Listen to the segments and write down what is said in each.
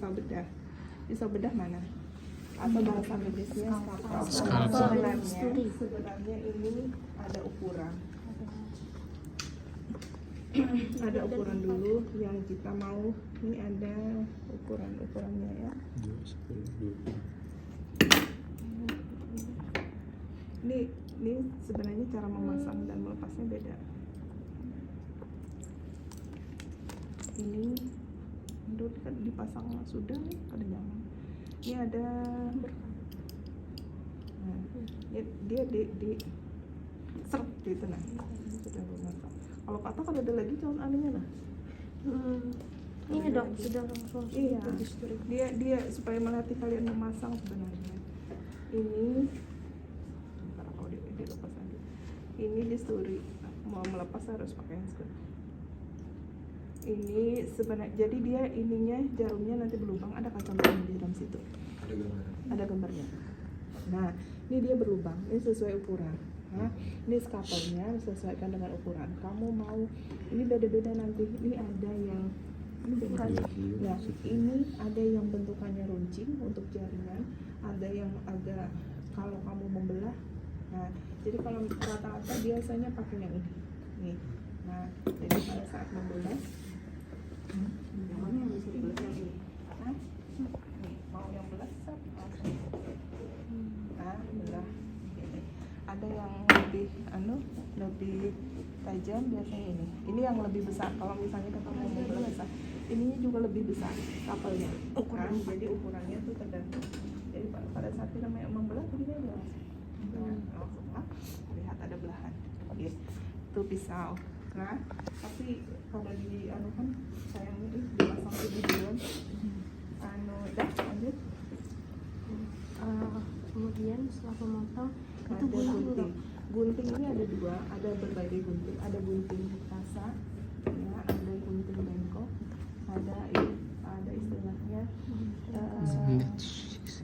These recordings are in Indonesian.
bedah. Pisau bedah mana? Atau bahasa medisnya Scalpel. Sebenarnya ini ada ukuran. Ada ukuran dulu yang kita mau. Ini ada ukurannya ya. Ini sebenarnya cara memasang dan melepasnya beda. Ini menurut kan dipasang sudah nih, ada jangan. Ini ada nah, dia di seret gitu nah. Sudah memasang. Kalau patah kalau ada lagi calon anehnya lah. Ini dok sudah langsung. Iya. Dia supaya melatih kalian memasang sebenarnya. Ini kalau dilepas lagi. Ini disturi. Mau melepas harus pakai handsker. Ini sebenarnya jadi dia ininya jarumnya nanti berlubang, ada kacamata di dalam situ. Ada gambarnya. Nah, ini dia berlubang. Ini sesuai ukuran. Nah, ini skapelnya sesuaikan dengan ukuran. Kamu mau ini beda-beda nanti. Ini ada yang ini beda. Nah, ini ada yang bentukannya runcing untuk jaringan, ada yang agak kalau kamu membelah. Nah, jadi kalau rata-rata biasanya pakai yang ini. Nih. Nah, jadi pada saat membelah yang bisa belah ini. Nah, nih, mau yang belah langsung. Nah, belah. Ada yang lebih tajam biasanya ini. Ini yang lebih besar. Kalau misalnya kita mau membelah besar, ininya juga lebih besar kapalnya. Jadi ukurannya tuh tergantung. Jadi pada saat kita membelah begini aja langsung. Lihat ada belahan. Itu pisau. Nah, tapi kalau di kan sayangnya dipasang di duluan. Dah lanjut. Kemudian setelah memotong itu gunting. Gunting ini ada dua, ada berbagai gunting. Ada gunting kasa, ya, ada gunting bengkok, ada istilahnya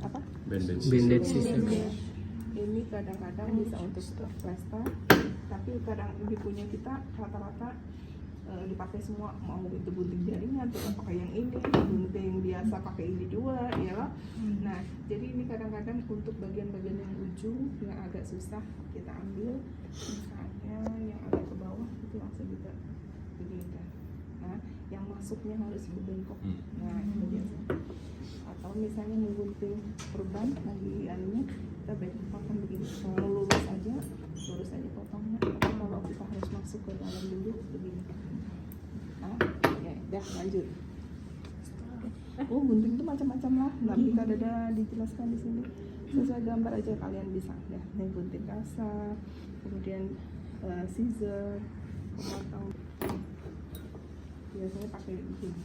apa? Bandage system. Ini kadang-kadang bisa untuk plester, tapi kadang di punya kita rata-rata dipakai semua, mau itu gunting jaringan atau pakai yang ini, gunting biasa pakai ini juga, ya loh. Nah, jadi ini kadang-kadang untuk bagian-bagian yang ujung yang agak susah kita ambil, misalnya yang agak ke bawah itu langsung kita begini. Nah, yang masuknya harus berbengkok. Nah, itu biasa. Atau misalnya menggunting perban lagi anunya, kita potong begini. Kalau lurus aja potongnya. Atau kalau kita harus masuk ke dalam dulu begini. Nah, ya, dah lanjut. Gunting itu macam-macam lah, nggak bisa ada dijelaskan di sini. Sesuai gambar aja kalian bisa. Ya, ini gunting kasa, kemudian scissor, potong. Biasanya pakai begini.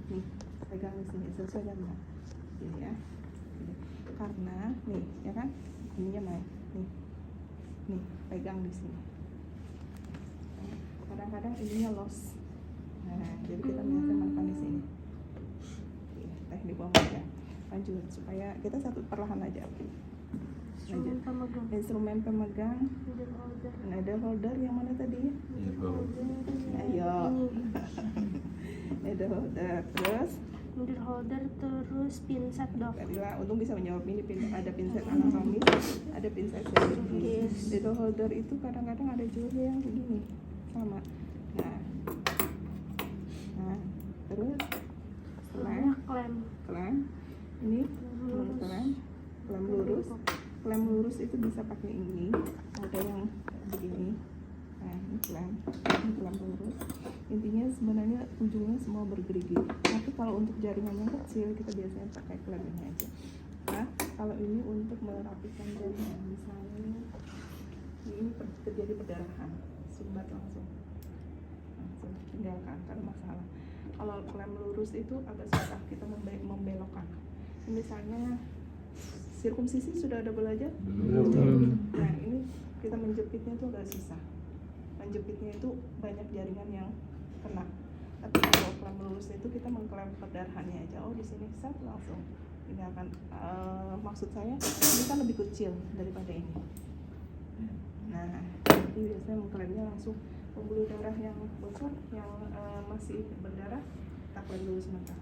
Nih, pegang di sini sesuai gambar. Ini ya. Karena nih, ya kan? Ininya main. Nih, pegang di sini. Kadang-kadang ininya loss. Nah, jadi kita biasa makan di sini. Teknik pemegang. Lanjut supaya kita satu perlahan aja. Instrumen pemegang. Ada holder yang mana tadi? Ayo. Ada holder terus. Holder terus pinset dok. Tadilah untung bisa menjawab ini. Ada pinset anatomis, ada pinset chirurgis. Needle holder itu kadang-kadang ada juga yang begini sama. Nah, terus klem. Ini klem lurus. Klem lurus itu bisa pakai ini. Ada yang begini. Nah, ini klem lurus. Intinya sebenarnya ujungnya semua bergerigi. Tapi kalau untuk jaringan yang kecil kita biasanya pakai klem ini aja. Nah, kalau ini untuk merapikan jaringan, misalnya ini terjadi perdarahan, sumbat langsung tinggalkan karena masalah. Kalau klem lurus itu agak susah kita membelokkan. Misalnya sirkumsisi sudah ada belajar? Nah, ini kita menjepitnya itu agak susah. Menjepitnya itu banyak jaringan yang kena. Tapi kalau klem lurus itu kita mengklem perdarahannya aja. Di sini set langsung. Ini akan maksud saya ini kan lebih kecil daripada ini. Nah, jadi biasanya mengklemnya langsung pembuluh darah yang bocor, yang masih berdarah, kita klem dulu sebentar.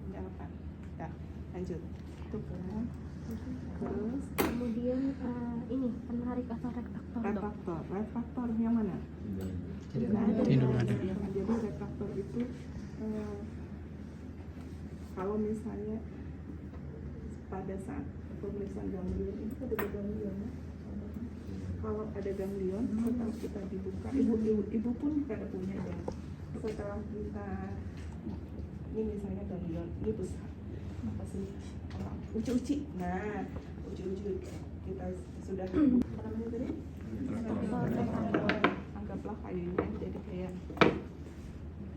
penjarakan. Dah, lanjut. Tuh kan. Terus Kemudian ini penarik atau retraktor dok. retraktor. Retraktor yang mana? Tidak ada. Tidak ada. Jadi retraktor itu kalau misalnya pada saat pemeriksaan ganglion itu ada ganglion ya. Kalau ada ganglion setelah kita dibuka, ibu pun kada punya ya. Setelah kita ini misalnya ganglion ini besar apa sih? Uci-uci. Nah, uci-uci kita sudah apa namanya tadi? Anggaplah kayunya jadi kayak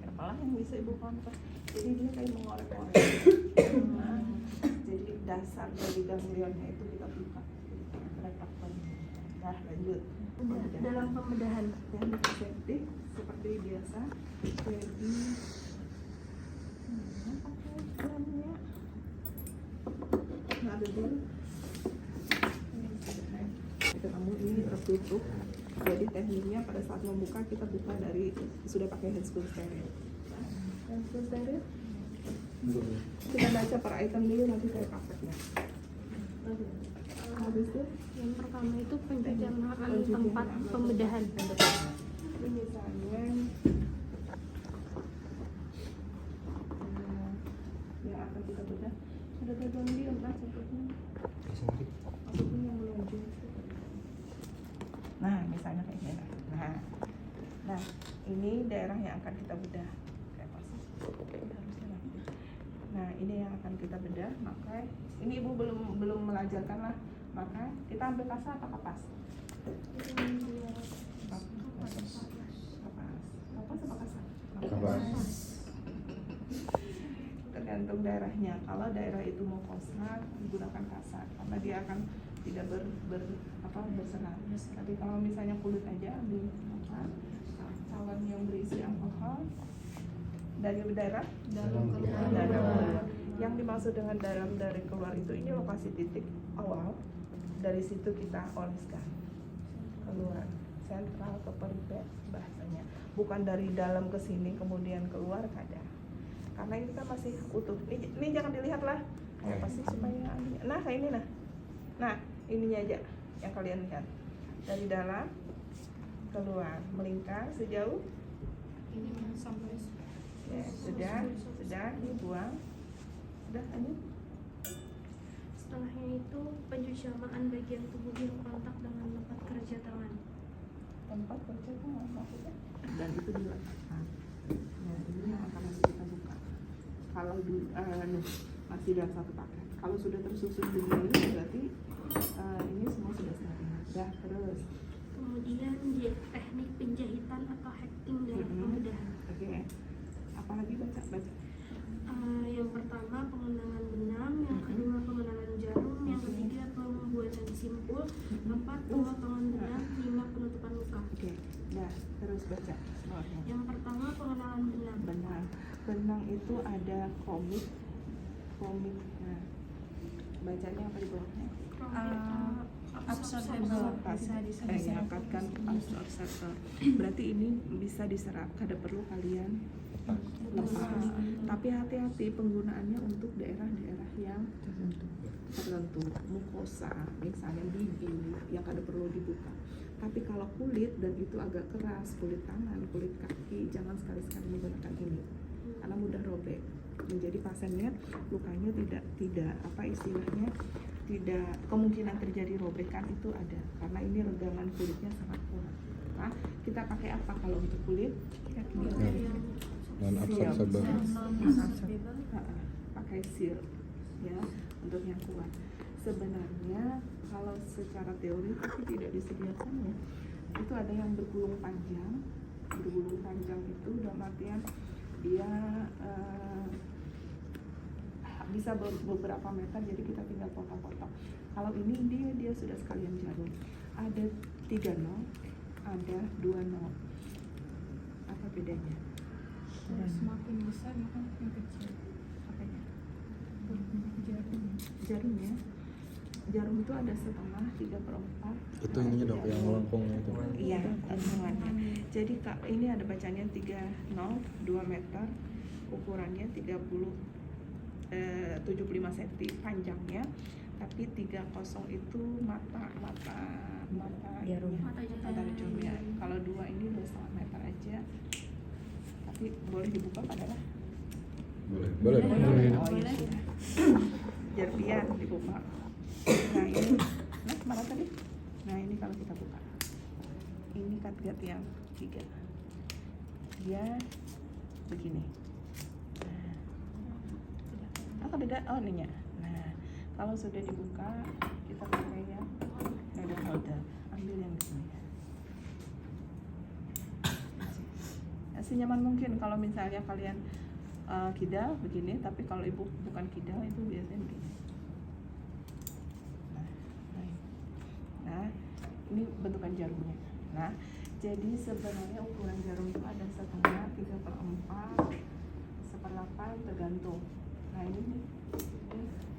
apalah yang bisa ibu kontak. Jadi dia kayak mengorek-orek. Nah, jadi dasar dari ganglionnya itu kita buka. Retraktor. Nah, lanjut. Dalam pembedahan Teknik aseptik seperti biasa. Jadi pakai jamnya. Nah, ada dulu. Itu kamu ini tertutup. Jadi tekniknya pada saat membuka kita buka dari sudah pakai handscoon steril. Handscoon steril. Kita baca per item dulu nanti kayak prakteknya. Habis itu yang pertama itu pencucian tempat pembedahan. ini misalnya yang akan kita bedah ada ganglion kan contohnya. Maksudnya yang menonjol. Nah, misalnya kayak gini. Nah, ini daerah yang akan kita bedah. Kayak apa sih? Harusnya nanti. Nah, ini yang akan kita bedah. Maka ini ibu belum melajarkan lah. Maka kita ambil kasa atau kapas? Kapas apa kasa? Kapas. Tergantung daerahnya. Kalau daerah itu mukosa digunakan kasa karena dia akan tidak berserat. Tapi kalau misalnya kulit aja ambil calon yang berisi alkohol dari daerah dalam keluar. Yang dimaksud dengan dalam dari keluar itu ini lokasi titik awal. Dari situ kita oleskan keluar, sentral ke perifer bahasanya. Bukan dari dalam ke sini kemudian keluar kada. Karena ini kan masih utuh. Ini jangan dilihat lah. Kayak apa sih supaya nah kayak ini nah ininya aja yang kalian lihat. Dari dalam keluar melingkar sejauh Ini sampai ya, sudah dibuang. Sudah lanjut. setelahnya itu pencucian bagian tubuh yang kontak dengan tempat kerja tangan. Tempat kerja kan maksudnya dan itu diletakkan. Nah, ini yang akan masih kita buka. Kalau masih dalam satu paket. Kalau sudah tersusun begini berarti ini semua sudah steril. Dah terus. Kemudian dia teknik penjahitan atau hacking dalam pembedahan. Oke. Apalagi baca. Yang pertama pengenangan benang, yang kedua pengenangan jarum, yang ketiga pembuatan simpul, keempat pemotongan benang, lima penutupan luka. Oke. Dah terus baca. Bawahnya. Yang pertama pengenalan benang. Benang itu ada komik. Nah, bacanya apa di bawahnya? Absorbable. Mengangkatkan absorber. Berarti ini bisa diserap. Kada perlu kalian lepas. Tapi hati-hati penggunaannya untuk daerah-daerah yang tertentu, mukosa, misalnya bibir yang kada perlu dibuka. Tapi kalau kulit dan itu agak keras, kulit tangan, kulit kaki, jangan sekali-sekali menggunakan ini karena mudah robek. Menjadi pasiennya lukanya tidak apa istilahnya tidak kemungkinan terjadi robekan itu ada karena ini regangan kulitnya sangat kuat. Nah, kita pakai apa kalau untuk kulit? Non absorbable. Pakai seal ya untuk yang kuat. Sebenarnya kalau secara teori tapi tidak disediakan ya. Itu ada yang bergulung panjang. Bergulung panjang itu dalam artian dia bisa beberapa meter jadi kita tinggal potong-potong. Kalau ini dia sudah sekalian jarum. Ada 3 nol, ada 2 nol. Apa bedanya? Semakin besar maka makin kecil. Apanya? Jarumnya. Jarum itu ada setengah, 3/4. Itu ininya dok yang melengkungnya itu. Iya, lengkungannya. Jadi ini ada bacanya 3 nol, 2 meter, ukurannya 30 75 cm panjangnya, tapi 30 itu mata Jarum. Mata jarumnya. Kalau 2 ini 2,5 meter aja, tapi boleh dibuka padahal. Boleh. Oh iya sudah. Jarpian dibuka. Nah ini, mana tadi? Nah ini kalau kita buka, ini catgut yang 3, dia begini. Nah, beda. Oh ininya. Nah kalau sudah dibuka, kita pakai yang leather holder. Ambil yang di sini. Senyaman mungkin kalau misalnya kalian kidal begini, tapi kalau ibu bukan kidal itu biasanya begini. Nah, ini bentukan jarumnya. Nah, jadi sebenarnya ukuran jarum itu ada 1/2, 3/4, 1/8 tergantung. Nah ini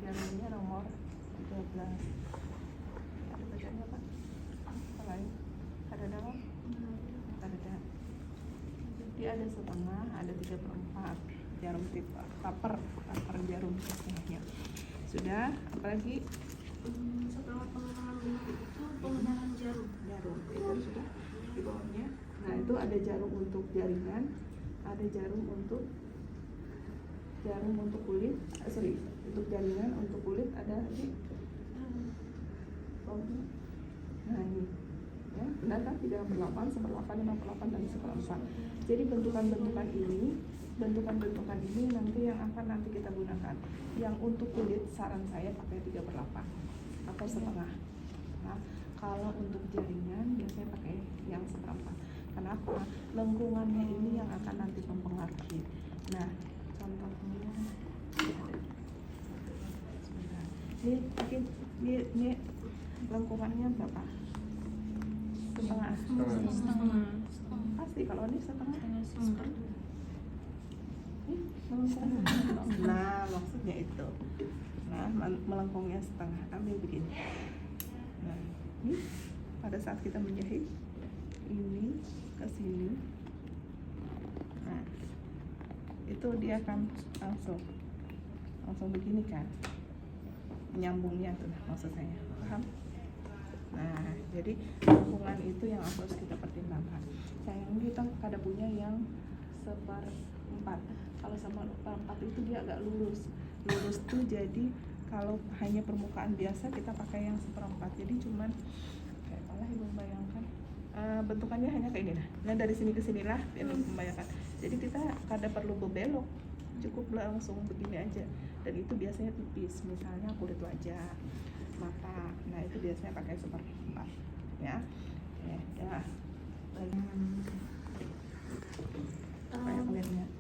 jarumnya nomor 13. Ada bacanya apa? Apa lain? Ada dalam? Ada. Dia ada 1/2, ada 3/4 jarum tipe taper jarum setengahnya. Sudah, apalagi Setelah pengenalan benang itu pengenalan jarum. itu sudah di bawahnya. Nah itu ada jarum untuk jaringan, ada jarum untuk kulit. Untuk jaringan untuk kulit ada di bawahnya. Nah ini ya, benar kan? 3/8, 1/8, 5/8 dan 1/4. Jadi bentukan-bentukan ini nanti yang akan kita gunakan. Yang untuk kulit saran saya pakai 3/8 atau 1/2. Nah, kalau untuk jaringan biasanya pakai yang 1/4. Kenapa? Lengkungannya ini yang akan nanti mempengaruhi. Nah, contohnya ini lengkungannya berapa? Setengah. Pasti kalau ini setengah. Nah, maksudnya itu. Nah, melengkungnya setengah. Ambil begini. Nah, ini pada saat kita menjahit ini ke sini. Nah, itu dia akan langsung begini kan. Nyambungnya tuh maksud saya. Paham? Nah, jadi lengkungan itu yang harus kita pertimbangkan. Sayangnya kita kada punya yang 1/4. Kalau 1/4 itu dia agak lurus tuh, jadi kalau hanya permukaan biasa kita pakai yang 1/4. Jadi cuman kayak apa lah ibu membayangkan, bentukannya hanya kayak ini. Nah dari sini ke sinilah ibu membayangkan. Jadi kita kada perlu berbelok, cukup langsung begini aja. Dan itu biasanya tipis, misalnya kulit wajah, mata. Nah itu biasanya pakai 1/4 ya. Ya. Apa yang kalian lihat?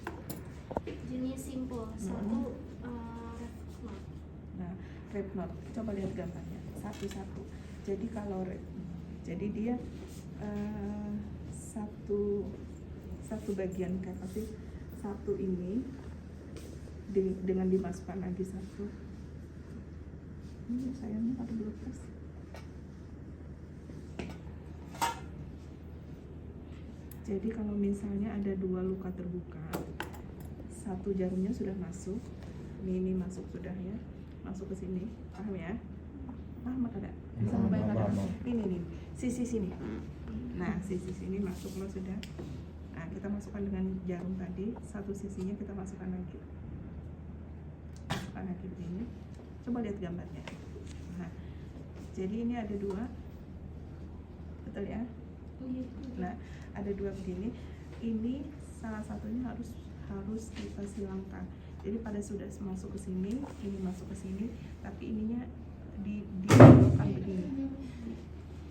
Jenis simpul. Satu red knot. Nah, red knot, coba lihat gambarnya satu-satu. Jadi kalau jadi dia satu bagian kayak pasti satu ini dengan dimasukkan lagi satu. Ini sayangnya ada belum pas. Jadi kalau misalnya ada 2 luka terbuka, satu jarumnya sudah masuk, ini masuk sudah ya, masuk ke sini, paham ya? Paham ada? Bisa membayangkan? Ini nih, sisi sini. Nah, sisi sini masuk lo sudah. Nah, kita masukkan dengan jarum tadi, satu sisinya kita masukkan lagi. Masukkan lagi begini. Coba lihat gambarnya. Nah, jadi ini ada 2, betul ya? Nah, ada 2 begini. Ini salah satunya harus kita silangkan. Jadi pada sudah masuk ke sini, ini masuk ke sini, tapi ininya dibelokkan begini.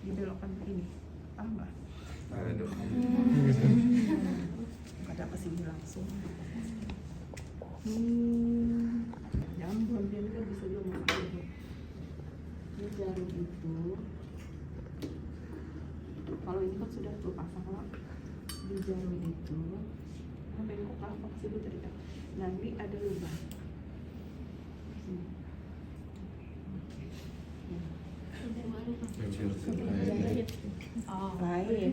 Dibelokkan begini. Paham lah? Ada ke sini langsung. Jangan belum kan bisa juga ini jarum itu. Kalau ini kan sudah terpasang, kalau di jarum itu bengkok apa sih bu cerita. Nah ini ada lubang. Lain.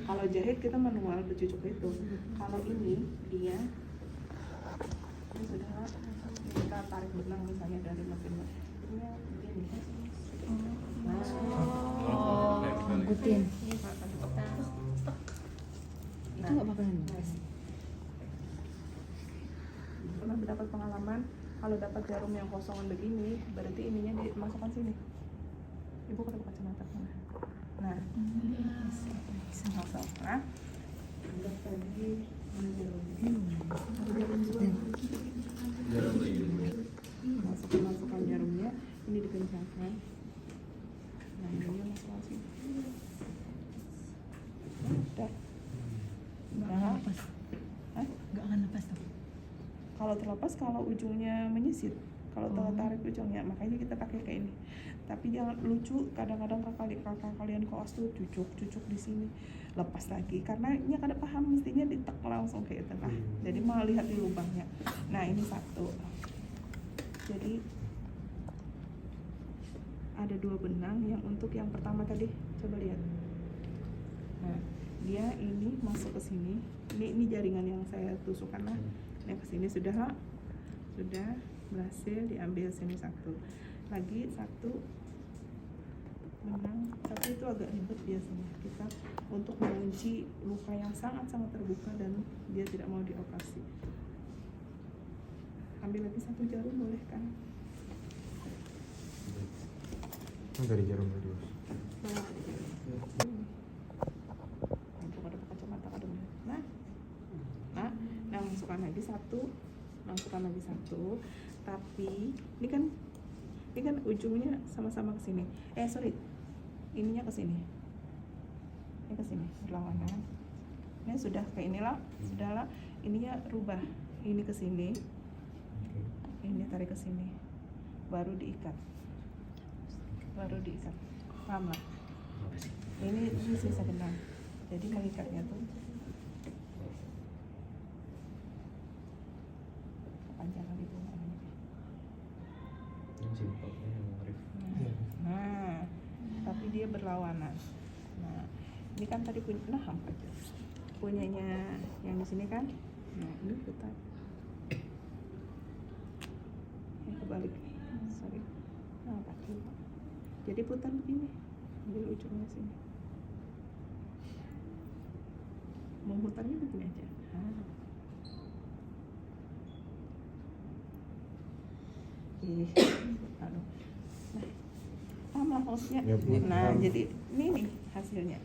Kalau jahit kita manual bercucuk itu. Kalau ini dia sudah kita tarik benang misalnya dari mesin mesinnya begini. Nah, ngikutin. itu nggak apa-apa nih. Pernah dapat pengalaman kalau dapat jarum yang kosongan begini, berarti ininya dimasukkan sini. Ibu pakai kacamata. Nah, masuk. Nah, masukkan jarumnya, ini dikencangkan. Nah, ini masukkan sini. Udah. Nah, Hah? Nggak akan lepas tuh. Kalau terlepas, kalau ujungnya menyisit, kalau tarik ujungnya, makanya kita pakai kayak ini. Tapi jangan lucu, kadang-kadang kakak kalian koas tuh cucuk di sini, lepas lagi karena nya kada paham, mestinya ditek langsung kayak itu. Nah, jadi mau lihat di lubangnya. Nah, ini satu. Jadi ada 2 benang yang untuk yang pertama tadi, coba lihat. Nah, dia ini masuk ke sini. Ini jaringan yang saya tusukkan lah. Yang ke sini sudah berhasil diambil sini satu. Lagi satu benang, tapi itu agak ribet biasanya kita untuk mengunci luka yang sangat-sangat terbuka dan dia tidak mau dioperasi. Ambil lagi satu jarum, boleh kan? Dari jarum tadi. Nah, masukkan lagi satu. Tapi ini kan ujungnya sama-sama ke sini. Ininya ke sini. Ini ke sini berlawanan. Ini sudah kayak inilah, sudahlah. Ininya rubah. Ini ke sini. Ini tarik ke sini. Baru diikat. Paham lah? Ini sisa benang. Jadi mengikatnya tuh panjangan itu. Nah, tapi dia berlawanan. Nah, ini kan tadi punyanya yang di sini kan. Nah, ini putar. Yang kebalik. Sorry. Nah, pakai. Jadi putar begini. Ambil ujungnya sini. Memutarnya begini aja. Nah, sama maksudnya. Ya, Bu. Nah, jadi ini nih hasilnya.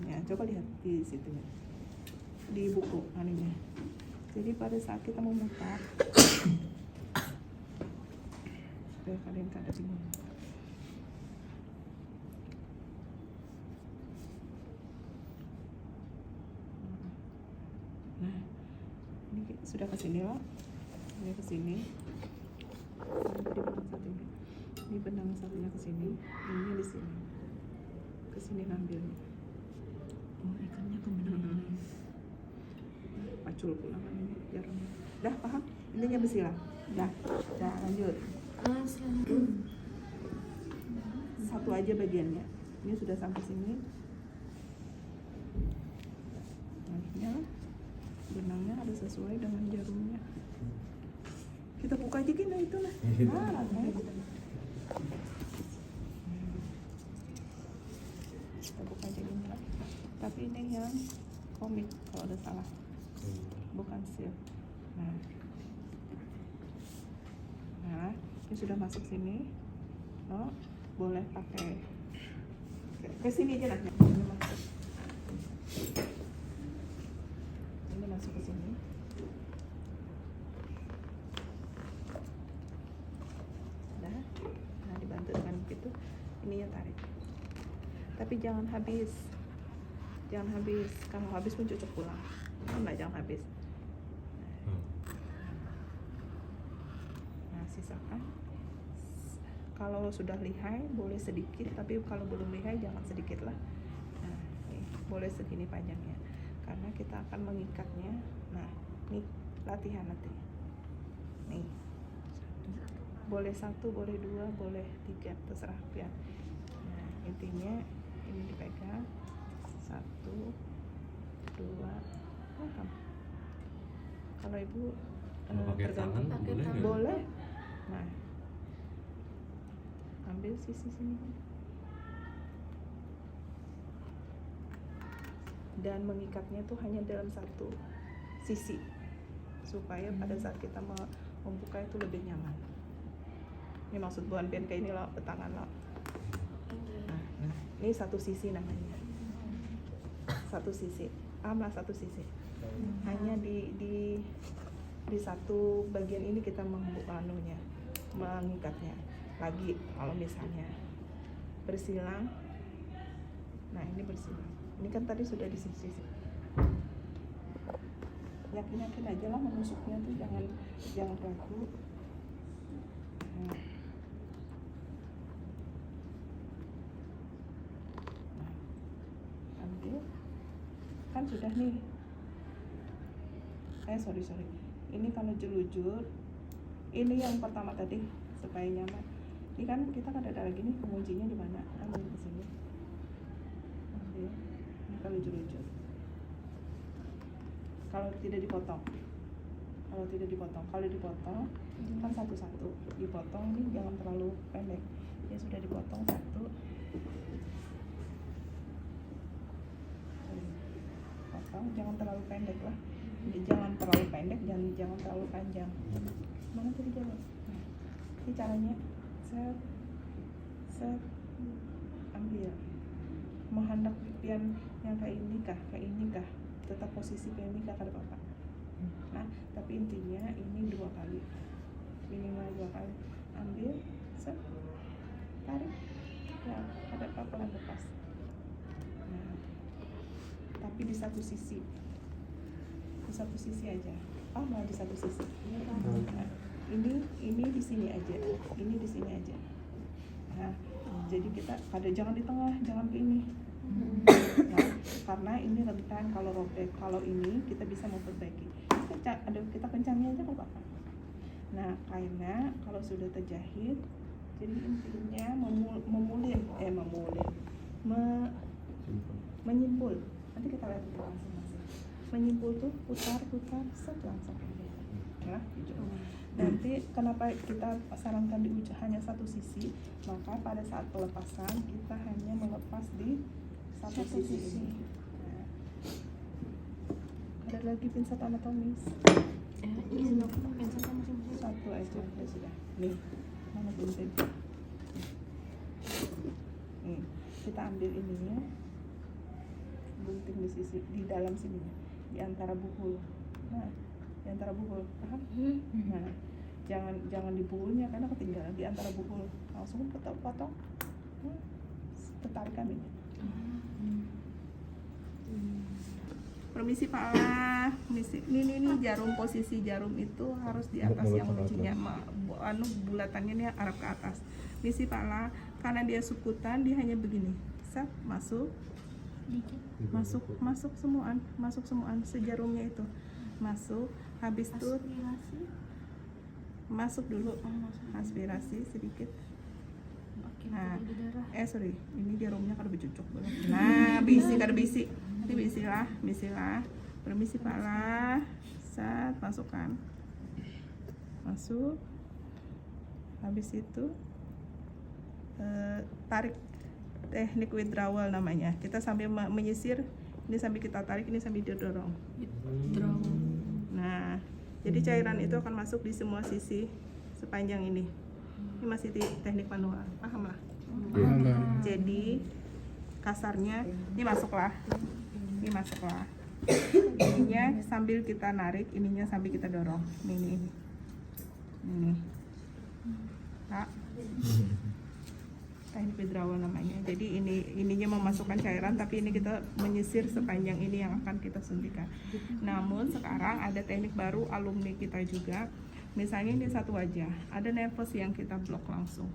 Ya, coba lihat di situ di buku anunya. Jadi pada saat kita memutar, supaya kalian kada bingung. Nah, ini sudah ke sini lah. Ini ke sini. Ini benang satunya ke sini, ini di sini. Ke sini ngambilnya. Oh, ikannya ke benang. Pacul pula kan ini jarumnya. Dah paham? Intinya besi lah. Dah lanjut. Satu aja bagiannya. Ini sudah sampai sini. Nah, benangnya ada sesuai dengan jarumnya. Kita buka aja gini itu lah. Kita buka aja gini lah. Tapi ini yang komik kalau ada salah, bukan seal. Nah, ini sudah masuk sini. Oh, boleh pakai ke sini aja lah. Ini masuk. Ini masuk ke sini. Nah, dibantu dengan begitu, ininya tarik. Tapi jangan habis. Kalau habis pun cucuk pulang. Jangan habis. Nah, sisakan. Kalau sudah lihai boleh sedikit, tapi kalau belum lihai jangan sedikit lah. Nah, nih, boleh segini panjangnya, karena kita akan mengikatnya. Nah, nih latihan nanti. Nih. Boleh 1, boleh 2, boleh 3, terserah kalian. Nah, intinya ini dipegang 1, 2, paham? Kalau ibu Kalau pakai tangan Pakai boleh tangan. nggak? boleh. Nah, ambil sisi sini. Dan mengikatnya tuh hanya dalam satu sisi supaya pada saat kita membuka itu lebih nyaman. Ini maksud buan pian kayak ini lah petangan lah. Nah, ini satu sisi namanya. Satu sisi, satu sisi. Hanya di satu bagian ini kita membuka mengikatnya. Lagi kalau misalnya bersilang, nah ini bersilang. Ini kan tadi sudah di sisi. Yakin aja lah menusuknya tuh jangan ragu. Nah. Ambil, kan sudah nih. Sorry. Ini kalau jelujur, ini yang pertama tadi supaya nyaman. Ini kan kita kan ada lagi nih penguncinya di mana? Ambil di sini. Ambil. Ini kalau jelujur. Kalau tidak dipotong. Kalau dipotong kan satu-satu. Dipotong nih jangan terlalu pendek. Ya sudah dipotong satu. Potong jangan terlalu pendek lah. Jangan terlalu pendek, jangan terlalu panjang. Mana tadi jalan? Nah, ini caranya set ambil. Mau hendak pian yang kayak ini kah? Tetap posisi kayak ini kah kata bapak. Nah, tapi intinya ini 2 kali, minimal 2 kali. Ambil, set, tarik, ya ada pelan lepas. Nah, tapi di satu sisi aja. Malah di satu sisi. Nah, ini di sini aja. Nah, jadi kita jangan di tengah, jangan ke ini. Nah, karena ini rentan kalau robek. Kalau ini kita bisa memperbaiki. Kita kencangnya aja kok Bapak. Nah, kainnya kalau sudah terjahit, jadi intinya menyimpul. Nanti kita lihat masing-masing. Menyimpul tuh putar set langsung. Ya, nanti kenapa kita sarankan di ujung hanya satu sisi? Maka pada saat pelepasan kita hanya melepas di satu sisi ini. Nah, ada lagi pinset anatomis. Izin aku pakai satu masing-masing. Satu aja ya sudah. Nih, mana bunting? Nih, kita ambil ininya, bunting di dalam sini, di antara buhul. Nah, di antara buhul, paham? Nah, jangan di buhulnya karena ketinggalan di antara buhul. Langsung potong. Ketarikan ini. Permisi Pak Allah, ini jarum, posisi jarum itu harus di atas yang lucunya, bulatannya ini arah ke atas. Misi Pak Allah, karena dia sukutan dia hanya begini, set masuk semuaan sejarumnya itu masuk, habis itu masuk dulu, aspirasi sedikit. Nah, ini jarumnya kada bercucuk. Nah, bisi. Ini bisilah. Permisi Pak lah. Set, masukkan. Masuk. Habis itu tarik, teknik withdrawal namanya. Kita sambil menyisir, ini sambil kita tarik, ini sambil didorong. Nah, jadi cairan itu akan masuk di semua sisi sepanjang ini. Ini masih di teknik manual, paham lah? Jadi kasarnya ini masuklah. Ininya sambil kita narik, ininya sambil kita dorong. Ini. Nah, teknik withdrawal namanya. Jadi ininya memasukkan cairan, tapi ini kita menyisir sepanjang ini yang akan kita suntikan. Namun sekarang ada teknik baru alumni kita juga. Misalnya ini satu wajah, ada nervous yang kita blok langsung.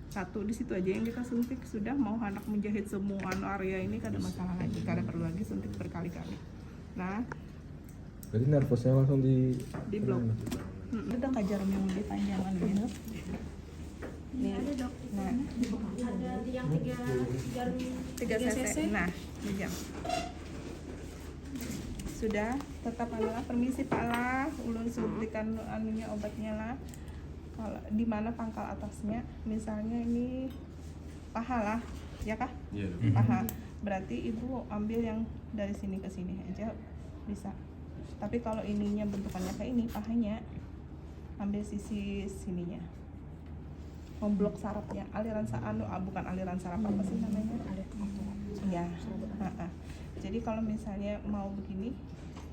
Satu di situ aja yang kita suntik, sudah mau hendak menjahit semua area ini kada masalah lagi, kada perlu lagi suntik berkali-kali. Nah, Berarti nervosnya langsung di blok. Itu kan jarum yang lebih panjang kan gitu. Ini ada dok. Nah, Ada yang 3 jarum 3 cc. Nah, ini jam. sudah tetap adalah permisi Pak lah, ulun suntikan anunya obatnya lah. Kalau di mana pangkal atasnya, misalnya ini paha lah, ya kah? Iya. Paha. Berarti ibu ambil yang dari sini ke sini aja bisa. Tapi kalau ininya bentukannya kayak ini, pahanya ambil sisi sininya. Memblok sarafnya, bukan aliran saraf apa sih namanya? Ya. Jadi kalau misalnya mau begini,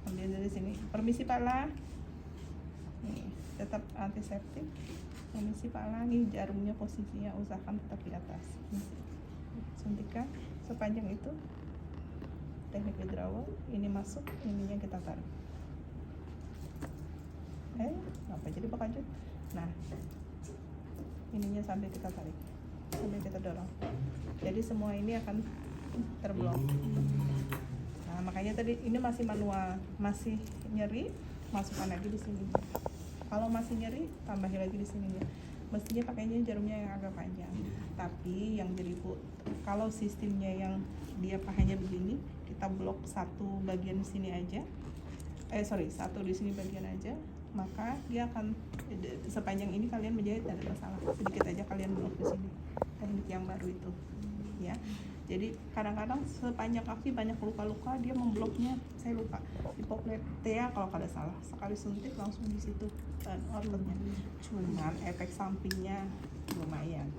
ambil dari sini. Permisi Pak lah. Nih, tetap antiseptik. Permisi Pak lah, nih jarumnya posisinya usahakan tetap di atas. Suntikan sepanjang itu. Teknik withdrawal, ini masuk, ininya kita tarik. Apa jadi bakajut? Nah, ininya sambil kita tarik, sambil kita dorong. Jadi semua ini akan terblok. Nah, makanya tadi ini masih manual, masih nyeri, masukkan lagi di sini. Kalau masih nyeri, tambahin lagi di sini. Mestinya pakainya jarumnya yang agak panjang. Tapi yang jadi kalau sistemnya yang dia pahanya begini, kita blok satu bagian di sini aja. Satu di sini bagian aja, maka dia akan sepanjang ini kalian menjahit tidak ada masalah. Sedikit aja kalian blok di sini. Teknik yang baru itu, ya. Jadi kadang-kadang sepanjang kaki banyak luka-luka, dia membloknya, saya lupa, hipokletea kalau kada salah. Sekali suntik langsung di situ outletnya. Cuman efek sampingnya lumayan.